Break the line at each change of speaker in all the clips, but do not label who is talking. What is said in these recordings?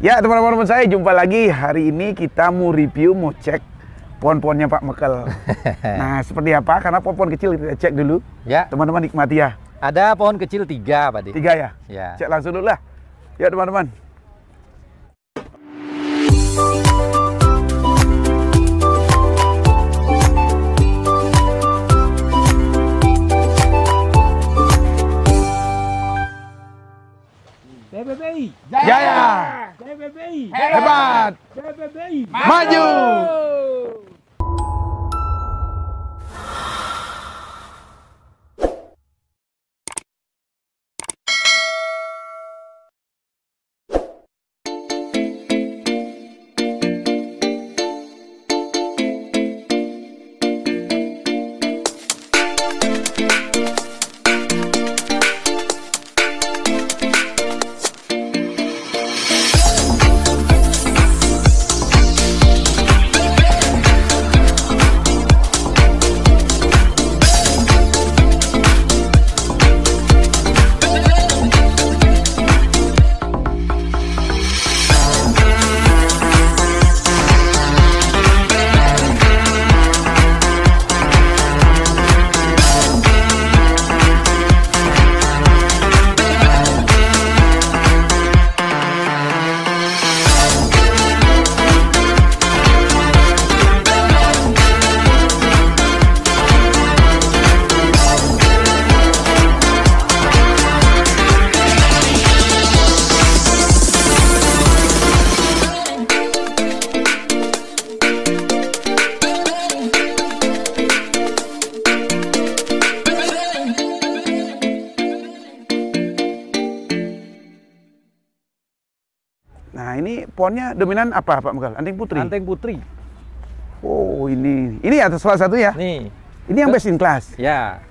Ya teman-teman saya, jumpa lagi. Hari ini kita mau review, mau cek pohon-pohonnya Pak Mekel. Nah seperti apa, karena pohon kecil kita cek dulu.
Ya.
Teman-teman nikmati ya.
Ada pohon kecil 3 Pak Di.
3 ya?
Ya.
Cek langsung dulu lah. Ya teman-teman.
PBBI
Jaya!
PBBI
Hebat!
PBBI
Maju! Nah ini pohonnya dominan apa Pak Mekel? Anting putri?
Anting putri.
Oh ini atas salah satu ya?
Nih.
Ini yang best in class.
Ya.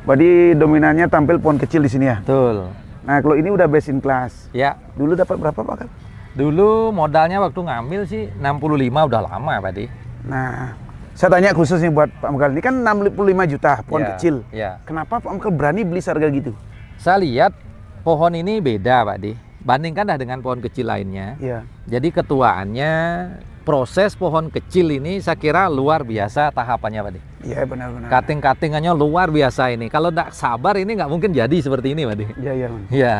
Berarti dominannya tampil pohon kecil di sini ya?
Betul.
Nah kalau ini udah best in class.
Ya.
Dulu dapat berapa Pak Mekel?
Dulu modalnya waktu ngambil sih 65, udah lama Pak Di.
Nah saya tanya khusus nih buat Pak Mekel. Ini kan 65 juta pohon
Ya,
kecil.
ya.
Kenapa Pak Mekel berani beli seharga gitu?
Saya lihat pohon ini beda Pak Di. Bandingkan dah dengan pohon kecil lainnya.
Iya.
Jadi ketuaannya, proses pohon kecil ini saya kira luar biasa tahapannya Pak Di.
Iya benar-benar.
Cutting-cuttingannya luar biasa ini. Kalau tidak sabar ini nggak mungkin jadi seperti ini Pak Di.
Iya iya. Man.
Ya.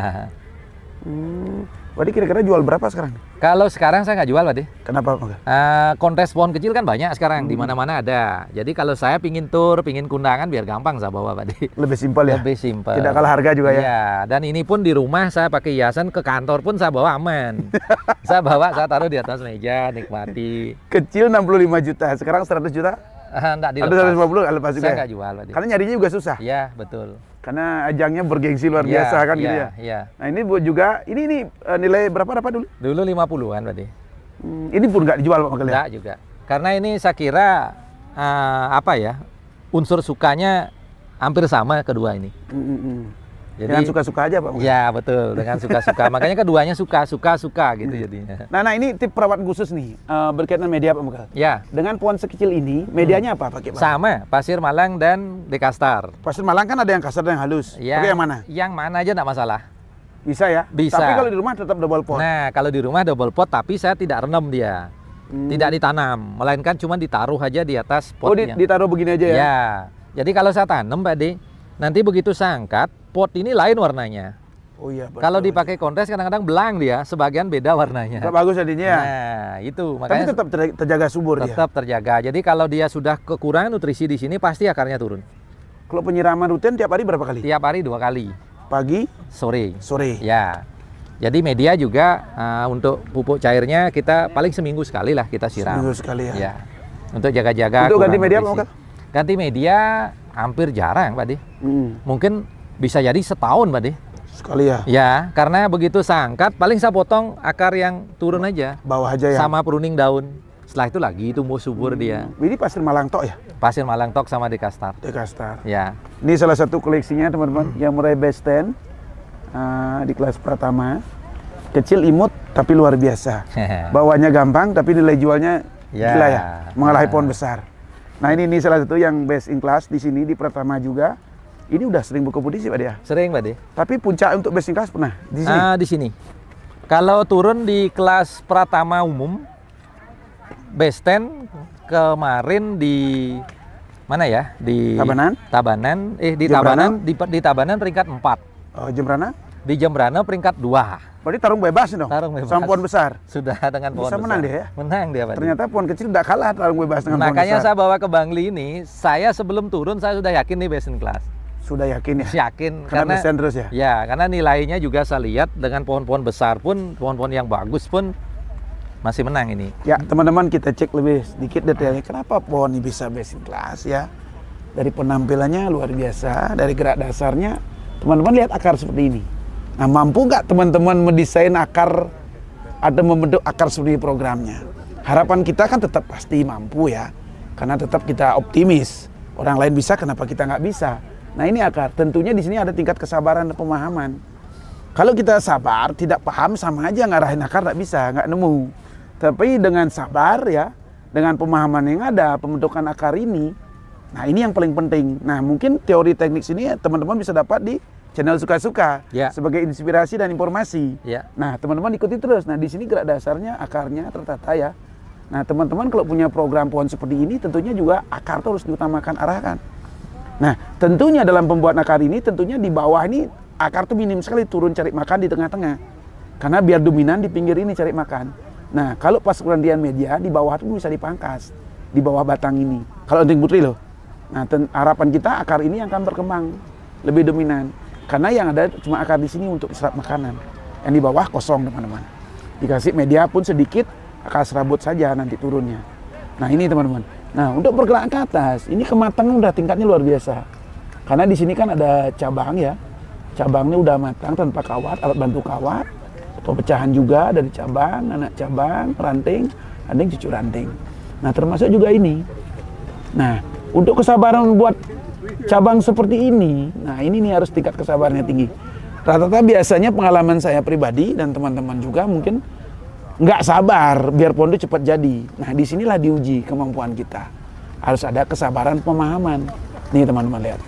Berarti kira-kira jual berapa sekarang?
Kalau sekarang saya nggak jual Pak Di.
Kenapa Pak Mekel?
Kontes pohon kecil kan banyak sekarang, di mana-mana ada. Jadi kalau saya pingin tur, pingin kundangan biar gampang saya bawa Pak Di.
Lebih simpel ya?
Lebih simpel.
Tidak kalah harga juga ya?
Iya, dan ini pun di rumah saya pakai hiasan, ke kantor pun saya bawa aman. Saya bawa, saya taruh di atas meja, nikmati.
Kecil 65 juta, sekarang 100 juta?
Enggak
Ada
dilepas.
150 lepas juga
Saya
ya?
nggak jual Pak Di.
Karena nyarinya juga susah.
Iya, betul.
Karena ajangnya bergengsi luar
Iya,
biasa kan
iya,
gitu ya?
Iya.
Nah ini buat juga, ini nilai berapa dapat dulu?
Dulu 50-an Pak Di.
Ini pun nggak dijual Pak Mekel ya?
Enggak juga. Karena ini saya kira apa ya? Unsur sukanya hampir sama kedua ini. Jadi
Dengan suka-suka aja Pak Mekel?
ya betul, dengan suka-suka. Makanya keduanya suka gitu jadinya.
Nah ini tip perawatan khusus nih, berkaitan media Pak Mekel.
Ya,
Dengan pohon sekecil ini, medianya apa pakai Pak?
sama pasir malang dan dekastar.
Pasir Malang kan ada yang kasar dan yang halus.
Ya,
Pakai yang mana?
Yang mana aja enggak masalah.
Bisa ya?
Bisa.
Tapi kalau di rumah tetap double pot.
Nah, kalau di rumah double pot tapi saya tidak rendam dia. Tidak ditanam, melainkan cuma ditaruh aja di atas
Oh
potnya.
ditaruh begini aja ya?
Ya. Jadi kalau saya tanam Pak De, nanti begitu saya angkat, pot ini lain warnanya.
Oh iya. Betul.
Kalau dipakai kontes kadang-kadang belang dia, sebagian beda warnanya.
Nggak bagus jadinya ya?
Nah, itu
Tapi
makanya
tetap terjaga subur dia.
tetap terjaga. Jadi kalau dia sudah kekurangan nutrisi di sini pasti akarnya turun.
Kalau penyiraman rutin tiap hari berapa kali?
Tiap hari 2 kali,
Pagi,
sore.
sore.
Ya. Jadi media juga untuk pupuk cairnya kita paling seminggu sekali lah kita siram.
Seminggu sekali ya.
Ya. Untuk jaga-jaga.
Untuk ganti
kurang
media Pak
nutrisi.
Mekel?
Ganti media hampir jarang Pak De.
Hmm,
Mungkin bisa jadi setahun Pak De.
sekali ya.
Ya, karena begitu saya angkat paling saya potong akar yang turun aja.
Bawah aja ya.
Sama pruning daun. Setelah itu lagi tumbuh subur dia.
Ini pasir Malang tok ya?
Pasir malang tok sama dekastar.
Dekastar.
Ya.
Ini salah satu koleksinya teman-teman yang mulai best 10 di kelas pertama. Kecil imut tapi luar biasa. Bawahnya gampang tapi nilai jualnya
Ya.
gila ya, mengalahi pohon besar. Nah ini salah satu yang best in class di sini di Pratama juga. Ini udah sering berkompetisi Pak De ya?
Sering Pak De.
Tapi puncak untuk best in class pernah di sini.
Di sini. Kalau turun di kelas Pratama umum, base 10 kemarin di mana ya? Di
Tabanan?
Tabanan, di
Jembrana?
Tabanan, di Tabanan peringkat 4.
Oh, Jembrana?
Di Jembrana peringkat 2.
Berarti tarung bebas dong?
Tarung bebas.
Sama pohon besar?
Sudah dengan pohon
Bisa
besar.
menang dia ya?
Menang dia, Pak.
Ternyata pohon kecil tidak kalah tarung bebas dengan pohon
Makanya
besar.
saya bawa ke Bangli ini, saya sebelum turun saya sudah yakin nih best in class.
Sudah yakin ya?
Yakin
Karena best terus ya?
Ya, karena nilainya juga saya lihat dengan pohon-pohon besar pun, pohon-pohon yang bagus pun masih menang ini.
Ya, teman-teman kita cek lebih sedikit detailnya. Kenapa pohon ini bisa best in class ya? Dari penampilannya luar biasa, dari gerak dasarnya, teman-teman lihat akar seperti ini. Nah, mampu nggak teman-teman mendesain akar atau membentuk akar seperti programnya? Harapan kita kan tetap pasti mampu ya, karena tetap kita optimis. Orang lain bisa, kenapa kita nggak bisa? Nah, ini akar. Tentunya di sini ada tingkat kesabaran dan pemahaman. Kalau kita sabar, tidak paham, sama aja ngarahin akar nggak bisa, nggak nemu. Tapi dengan sabar ya, dengan pemahaman yang ada, pembentukan akar ini, nah ini yang paling penting. Nah, mungkin teori teknik sini teman-teman bisa dapat di channel Suka-Suka
Ya.
sebagai inspirasi dan informasi.
Ya.
Nah, teman-teman ikuti terus. Nah, di sini gerak dasarnya, akarnya tertata ya. Nah, teman-teman kalau punya program pohon seperti ini, tentunya juga akar itu harus diutamakan, arahkan. Nah, tentunya dalam pembuat akar ini, tentunya di bawah ini akar tuh minim sekali turun cari makan di tengah-tengah. Karena biar dominan di pinggir ini cari makan. Nah, kalau pas kerandian media di bawah itu bisa dipangkas di bawah batang ini. Kalau anting putri loh. Nah, harapan kita akar ini yang akan berkembang lebih dominan. Karena yang ada cuma akar di sini untuk serap makanan. Yang di bawah kosong, teman-teman. Dikasih media pun sedikit, akar serabut saja nanti turunnya. Nah, ini teman-teman. Nah, untuk bergerak ke atas, ini kematangan udah tingkatnya luar biasa. Karena di sini kan ada cabang ya. Cabangnya udah matang tanpa kawat, alat bantu kawat. Pecahan juga dari cabang, anak cabang, ranting, ada yang cucu ranting. Nah, termasuk juga ini. Nah, untuk kesabaran membuat cabang seperti ini, nah ini nih harus tingkat kesabarannya tinggi. Rata-rata biasanya pengalaman saya pribadi dan teman-teman juga mungkin nggak sabar biar pohon itu cepat jadi. Nah, disinilah diuji kemampuan kita. Harus ada kesabaran, pemahaman. Nih teman-teman lihat.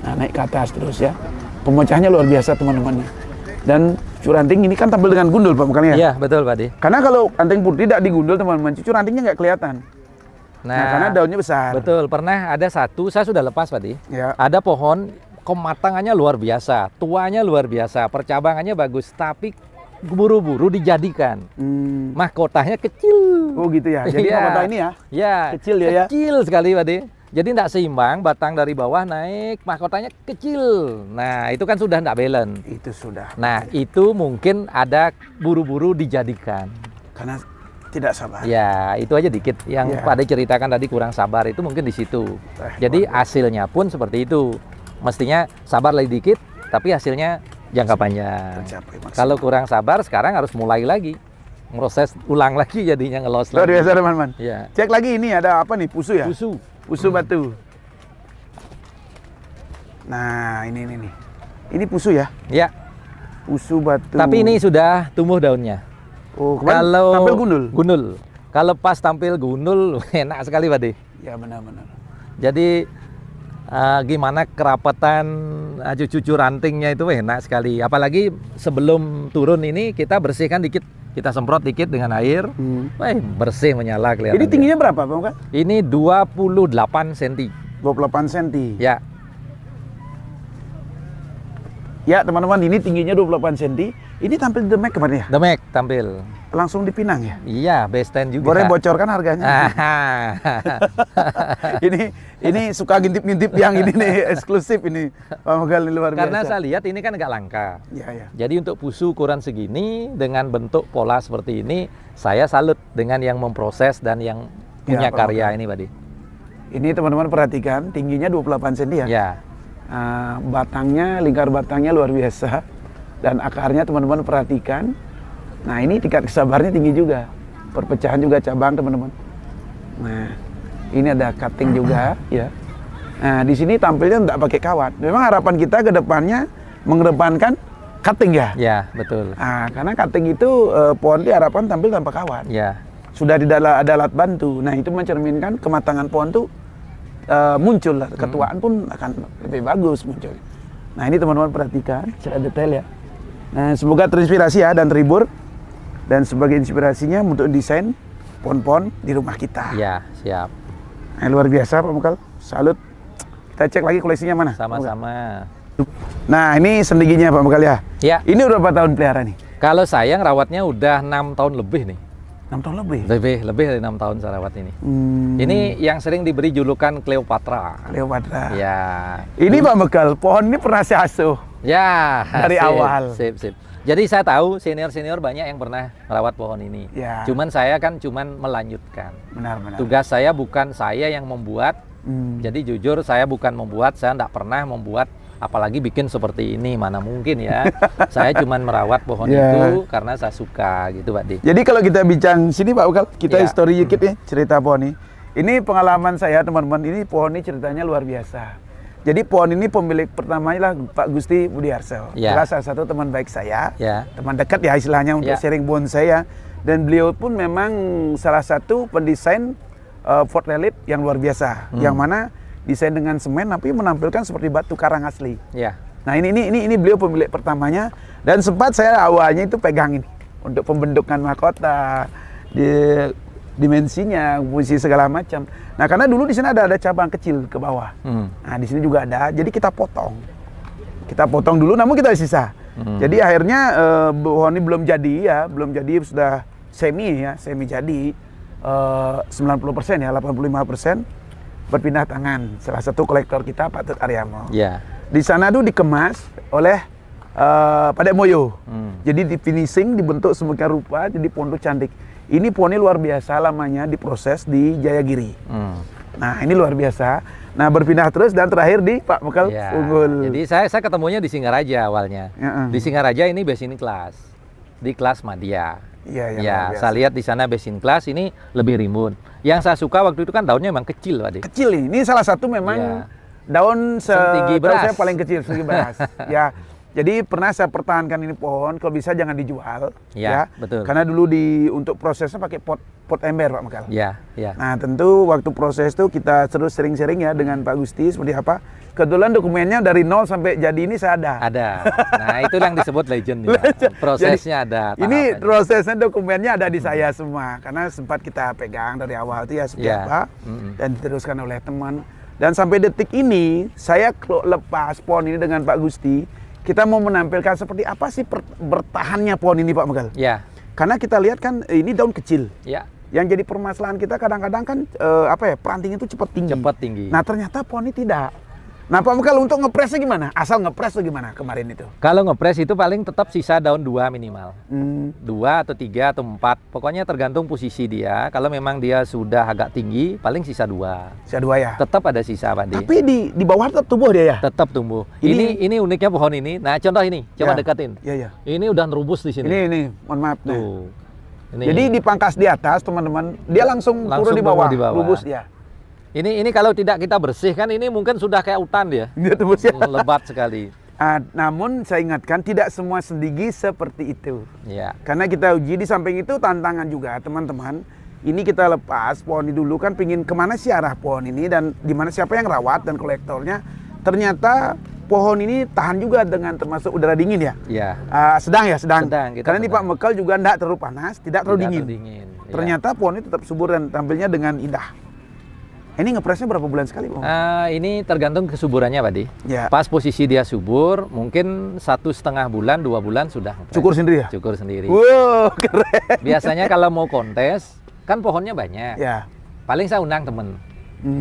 Nah, naik ke atas terus ya. Pemecahnya luar biasa teman-temannya. Dan cucu ranting ini kan tampil dengan gundul Pak makanya.
Iya, betul Pak Di.
Karena kalau ranting putih tidak digundul teman-teman, cucu rantingnya nggak kelihatan. Nah, karena daunnya besar.
Betul, pernah ada satu, saya sudah lepas Pak Di.
Ya.
Ada pohon, kematangannya luar biasa, tuanya luar biasa, percabangannya bagus, tapi buru-buru dijadikan. Mahkotanya kecil.
Oh gitu ya. Jadi
Iya.
mahkota ini ya.
Ya,
Kecil ya.
kecil sekali Pak Di. Jadi tidak seimbang, batang dari bawah naik, mahkotanya kecil. Nah, itu kan sudah tidak balance.
Itu sudah.
Nah, itu mungkin ada buru-buru dijadikan.
Karena tidak sabar.
Ya, itu aja dikit. Yang
Ya.
Pak Ade ceritakan tadi kurang sabar itu mungkin di situ. Jadi hasilnya pun seperti itu. Mestinya sabar lagi dikit, tapi hasilnya jangka panjang.
Tercapai maksimal.
Kalau kurang sabar, sekarang harus mulai lagi. Proses ulang lagi jadinya ngelos
Luar
lagi.
biasa teman-teman.
Ya.
Cek lagi ini ada apa nih? Pusu ya?
Pusu.
Pusu batu. Nah, ini nih. Ini pusu ya?
Ya,
Pusu batu.
tapi ini sudah tumbuh daunnya.
Oh, kemarin
Kalau
tampil gundul.
Gundul. Kalau pas tampil gundul, enak sekali Pak De.
Ya benar-benar.
Jadi gimana kerapatan cucu rantingnya itu enak sekali. Apalagi sebelum turun ini kita bersihkan dikit, kita semprot dikit dengan air. Wah, bersih menyala kelihatan.
Jadi tingginya berapa Pak? Kan?
Ini 28 cm.
28 cm.
Ya,
Ya teman-teman, ini tingginya 28 cm. Ini tampil di Demek kemarin ya?
Demek tampil.
Langsung di Pinang ya?
Iya, base 10 juga.
Boleh bocorkan harganya? ini suka ngintip-ngintip yang ini nih, eksklusif ini. Pak Mogal ini luar biasa.
Karena saya lihat ini kan nggak langka.
Ya, ya.
Jadi untuk pusu ukuran segini dengan bentuk pola seperti ini, saya salut dengan yang memproses dan yang punya
Pak
karya
Mogal.
ini, Pak Di.
Ini teman-teman perhatikan, tingginya 28 cm ya?
Ya.
Batangnya, lingkar batangnya luar biasa. Dan akarnya teman-teman perhatikan. Nah, ini tingkat kesabarannya tinggi juga. Perpecahan juga cabang teman-teman. Nah, ini ada cutting juga ya. Nah, di sini tampilnya tidak pakai kawat. Memang harapan kita ke depannya mengedepankan cutting ya.
Ya, betul.
Nah, karena cutting itu pohon diharapkan tampil tanpa kawat.
Ya.
Sudah di dalam ada alat bantu. Nah, itu mencerminkan kematangan pohon tuh muncul. Ketuaan pun akan lebih bagus muncul. Nah, ini teman-teman perhatikan secara detail ya. Nah, semoga terinspirasi ya dan terhibur. dan sebagai inspirasinya untuk desain pohon-pohon di rumah kita.
Ya, siap.
Nah, luar biasa Pak Mukal, salut. Kita cek lagi koleksinya mana.
Sama-sama.
Nah, ini sendiginya Pak Mukal ya.
Ya.
Ini udah berapa tahun pelihara nih?
Kalau saya ngerawatnya udah 6 tahun lebih nih.
6 tahun lebih.
Lebih dari 6 tahun saya rawat ini.
Hmm,
Ini yang sering diberi julukan Cleopatra.
Cleopatra.
Ya.
Ini Pak Mukal, pohon ini pernah saya asuh.
Ya.
Dari awal.
Sip. Jadi saya tahu senior-senior banyak yang pernah merawat pohon ini.
Ya.
Cuman saya kan melanjutkan.
Benar.
Tugas saya bukan saya yang membuat. Jadi jujur saya bukan membuat, saya tidak pernah membuat, apalagi bikin seperti ini, mana mungkin ya. Saya cuman merawat pohon itu karena saya suka gitu Pak Di.
Jadi kalau kita bincang sini Pak Mukal, kita
Ya.
history dikit ya, cerita pohon ini. Ini pengalaman saya teman-teman, ini pohon ini ceritanya luar biasa. Jadi pohon ini pemilik pertamanya lah Pak Gusti Budiarso.
Ya.
Adalah salah satu teman baik saya,
Ya.
teman dekat ya istilahnya untuk
Ya.
sharing bonsai ya. Dan beliau pun memang salah satu pendesain Fort Relief yang luar biasa, yang mana desain dengan semen tapi menampilkan seperti batu karang asli.
Ya.
Nah ini beliau pemilik pertamanya, dan sempat saya awalnya itu pegang ini untuk pembentukan mahkota, dimensinya, fungsi segala macam. Nah karena dulu di sini ada cabang kecil ke bawah. Nah di sini juga ada, jadi kita potong dulu, namun kita sisa. Jadi akhirnya pohon ini belum jadi sudah semi jadi 90% ya, 85% berpindah tangan. Salah satu kolektor kita Pak Tut Aryamo.
Ya.
Di sana tuh dikemas oleh Pak Dek Moyo. Jadi di finishing, dibentuk semikian rupa, jadi pohon itu cantik. Ini pohonnya luar biasa, lamanya diproses di Jayagiri. Nah ini luar biasa. Nah berpindah terus dan terakhir di Pak Mukal
Ya.
Unggul.
Jadi saya ketemunya di Singaraja awalnya. Di Singaraja ini basin kelas, di kelas Madya.
Iya,
Ya,
luar biasa.
saya lihat di sana basin kelas ini lebih rimbun. Yang saya suka waktu itu kan daunnya memang kecil, Pak De.
Kecil nih. Ini salah satu memang
Ya.
daun
Setinggi
tahu
beras.
saya paling kecil segi beras. Ya. Jadi pernah saya pertahankan ini pohon, kalau bisa jangan dijual.
Ya, betul.
Karena dulu untuk prosesnya pakai pot ember Pak Mekal.
Ya.
Nah tentu waktu proses itu kita terus sering-sering ya dengan Pak Gusti seperti apa. Kebetulan dokumennya dari nol sampai jadi ini saya ada.
Ada. Nah, itu yang disebut legend ya. Prosesnya ada.
Ini
tahapannya.
prosesnya dokumennya ada di saya semua karena sempat kita pegang dari awal itu ya seperti
Ya.
apa dan diteruskan oleh teman. Dan sampai detik ini saya lepas pohon ini dengan Pak Gusti, kita mau menampilkan seperti apa sih bertahannya pohon ini Pak Mekal.
Ya.
Karena kita lihat kan ini daun kecil.
Ya.
Yang jadi permasalahan kita kadang-kadang kan planting itu cepat tinggi.
Cepat tinggi.
Nah ternyata pohon ini tidak. Nah Pak Mekal untuk ngepresnya gimana? Asal ngepres tuh gimana kemarin itu?
Kalau ngepres itu paling tetap sisa daun 2 minimal. 2 atau 3 atau 4. Pokoknya tergantung posisi dia. Kalau memang dia sudah agak tinggi, paling sisa 2.
Sisa 2 ya.
Tetap ada sisa, Pak De.
Tapi di bawah tetap tumbuh dia ya.
Tetap tumbuh.
Ini-
Ini uniknya pohon ini. Nah, contoh ini, coba
Ya.
dekatin.
Iya.
Ini udah nerubus di sini.
Ini mohon maaf. Nah.
Tuh. Ini.
Jadi dipangkas di atas teman-teman, dia langsung turun di bawah, lubus dia.
Ini kalau tidak kita bersihkan, ini mungkin sudah kayak hutan dia.
Dia tembus ya.
Lebat sekali.
Namun saya ingatkan tidak semua sendigi seperti itu.
Ya.
Karena kita uji di samping itu tantangan juga teman-teman. Ini kita lepas pohon ini dulu kan pingin kemana sih arah pohon ini dan di mana siapa yang rawat dan kolektornya. Ternyata pohon ini tahan juga dengan termasuk udara dingin ya.
Ya.
Sedang.
Sedang, kita
Karena di Pak
sedang.
Mekal juga tidak terlalu panas, tidak terlalu
Tidak
dingin.
terdingin. Ya.
Ternyata pohon ini tetap subur dan tampilnya dengan indah. Ini ngepresnya berapa bulan sekali, Bang?
Ini tergantung kesuburannya, Pak Di.
Ya.
Pas posisi dia subur, mungkin 1,5 bulan, 2 bulan sudah ngepres.
Cukur sendiri ya?
Cukur sendiri.
Wow, keren.
Biasanya kalau mau kontes, kan pohonnya banyak.
Ya.
Paling saya undang temen.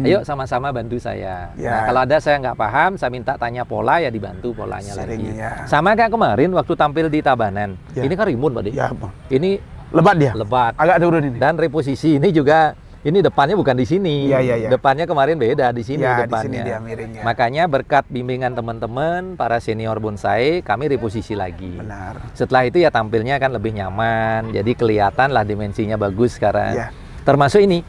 Ayo sama-sama bantu saya.
Ya.
Nah, kalau ada saya nggak paham, saya minta tanya pola, ya dibantu polanya
Sering,
lagi.
ya.
Sama kayak kemarin waktu tampil di Tabanan.
Ya.
Ini kan rimbun, Pak Di.
Ya, Bang.
Ini
Lebat dia.
lebat.
Agak turun ini.
Dan reposisi ini juga, ini depannya bukan di sini.
Iya.
Depannya kemarin beda, di sini
Ya, di
depannya.
sini dia miringnya.
Makanya berkat bimbingan teman-teman, para senior bonsai, kami reposisi lagi.
Benar.
Setelah itu ya tampilnya kan lebih nyaman, jadi kelihatan lah dimensinya bagus sekarang.
Iya.
Termasuk ini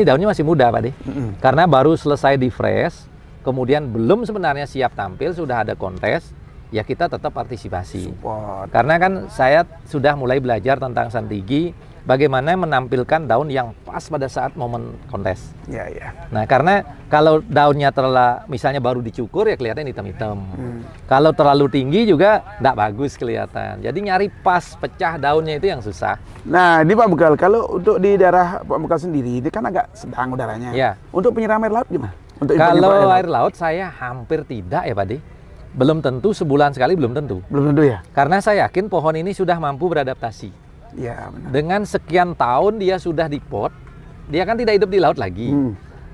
daunnya masih muda Pak De. Karena baru selesai di fresh, kemudian belum sebenarnya siap tampil, sudah ada kontes, ya kita tetap partisipasi.
Support.
Karena kan saya sudah mulai belajar tentang santigi, bagaimana menampilkan daun yang pas pada saat momen kontes.
Ya, ya.
Nah, karena kalau daunnya terlalu, misalnya baru dicukur ya kelihatan hitam-hitam. Kalau terlalu tinggi juga nggak bagus kelihatan. Jadi nyari pas pecah daunnya itu yang susah.
Nah, ini Pak Bekal, kalau untuk di daerah Pak Bekal sendiri, ini kan agak sedang udaranya.
Ya.
Untuk penyiram air laut gimana? Untuk
Kalau air laut saya hampir tidak ya Pak De. Belum tentu, sebulan sekali belum tentu.
Belum tentu ya?
Karena saya yakin pohon ini sudah mampu beradaptasi.
Ya, benar.
Dengan sekian tahun dia sudah di pot, dia kan tidak hidup di laut lagi.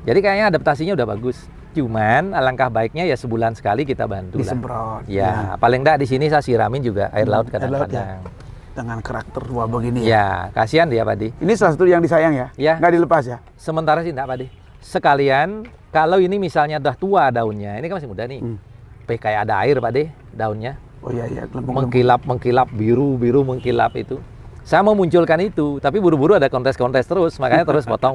Jadi kayaknya adaptasinya udah bagus. Cuman alangkah baiknya ya sebulan sekali kita bantu lah.
Disemprot.
Ya, paling enggak di sini saya siramin juga air laut kadang-kadang.
Dengan karakter tua begini
Ya, kasihan dia Pak De.
Ini salah satu yang disayang ya?
Ya.
Nggak dilepas ya?
Sementara sih enggak Pak De. Sekalian, kalau ini misalnya udah tua daunnya, ini kan masih muda nih. Kayak ada air Pak De, daunnya.
Oh iya, iya. Gelembung-gelembung.
Mengkilap, biru mengkilap itu. Saya mau munculkan itu, tapi buru-buru ada kontes-kontes terus, makanya terus potong.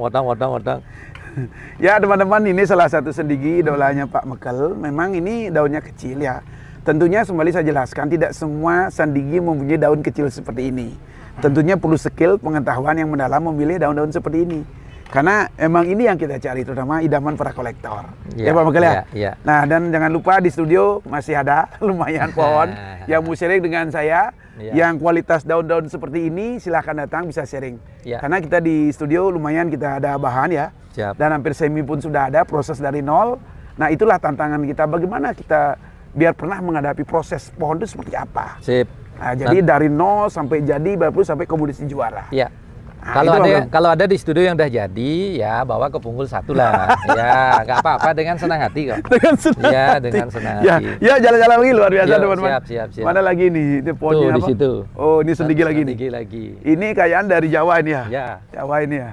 Ya teman-teman, ini salah satu sendigi idolanya Pak Bekal. Memang ini daunnya kecil ya. Tentunya kembali saya jelaskan, tidak semua sandigi mempunyai daun kecil seperti ini. Tentunya perlu skill pengetahuan yang mendalam memilih daun-daun seperti ini. Karena emang ini yang kita cari, terutama idaman para kolektor. Ya Pak Bekal ya?
Ya.
Nah, dan jangan lupa di studio masih ada lumayan pohon yang mau sharing dengan saya. Yang kualitas daun-daun seperti ini silahkan datang, bisa sharing. Karena kita di studio lumayan kita ada bahan ya.
Siap.
Dan hampir semi pun sudah ada, proses dari nol. Nah, itulah tantangan kita, bagaimana kita biar pernah menghadapi proses pohon itu seperti apa.
Sip.
Nah, jadi dari nol sampai jadi, baru sampai komoditi juara.
Ya.
Nah,
kalau ada di studio yang udah jadi, ya bawa ke Punggul 1 lah. Ya, nggak apa-apa, dengan senang hati kok.
Dengan senang
ya,
hati.
dengan senang
Ya,
hati.
ya jalan-jalan lagi luar biasa
Yo,
teman-teman.
siap.
Mana lagi nih? Ini pohonnya
Tuh, di
apa?
situ.
Oh, ini sendigi lagi nih.
Sendigi lagi.
Ini kayaan dari Jawa ini ya?
Ya.
Jawa ini ya.